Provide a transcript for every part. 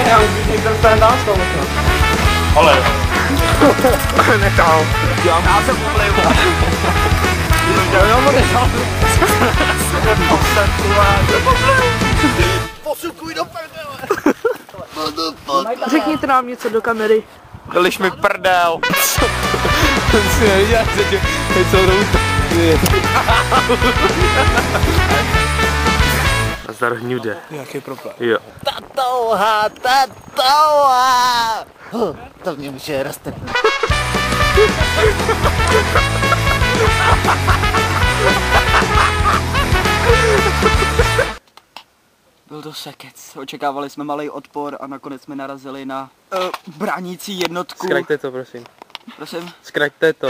Já už bych někdo dostane dál z toho možná. Ale. Nechal. Já jsem uplivu. Jo, nechal. Posukuj do prdele. Řekněte nám něco do kamery. Dališ mi prdel. Jsi neviděl, že tě celou dobu Nazdar hňude. Jaký problém? Jo. Tatouha! To mě už je roste. Byl to sekec. Očekávali jsme malý odpor a nakonec jsme narazili na bránící jednotku. Zkraťte to, prosím. Prosím? Zkraťte to.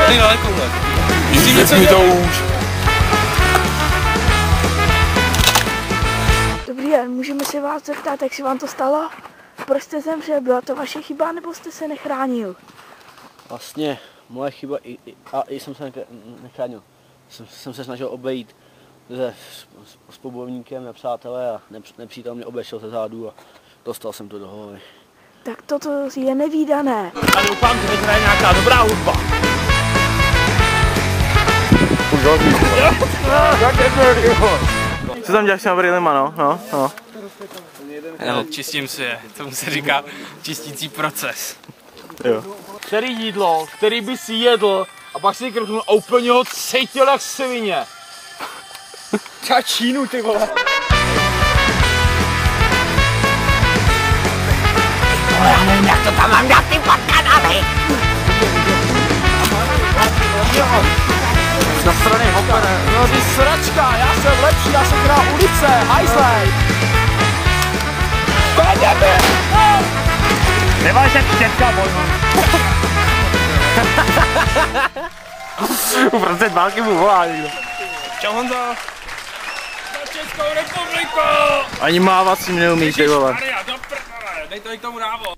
Tady dalekouhle. Jestli něco mi to už. Dobrý den, můžeme se vás zeptat, jak se vám to stalo? Proč jste zemřel? Byla to vaše chyba, nebo jste se nechránil? Vlastně moje chyba i jsem se nechránil. Jsem se snažil obejít s pobojovníkem nepřátelé a nepřítel mě obešel ze zádu a dostal jsem to do hlavy. Tak toto je nevídané. A doufám, že vyhraje nějaká dobrá hudba. Co tam děláš s těma brýlema, no? No, čistím si je. Tomu se říká čistící proces. Jo. Který jídlo, který by si jedl a pak si krknul a úplně ho cítil jak svině. Třeba Čínu, ty vole. Já nevím, jak to tam mám dát, ty podkanály! Na straně hopere. No ty sračka, já jsem lepší, já jsem král ulice, hajzlej. To je debil! Nemáš jak tětka, bojno. Uprostřed války mu volá někdo. Čau Honzo. Za Českou republiku! Ani mávat si neumíš, ty vole. Maria, do prdele, dej to i k tomu návod.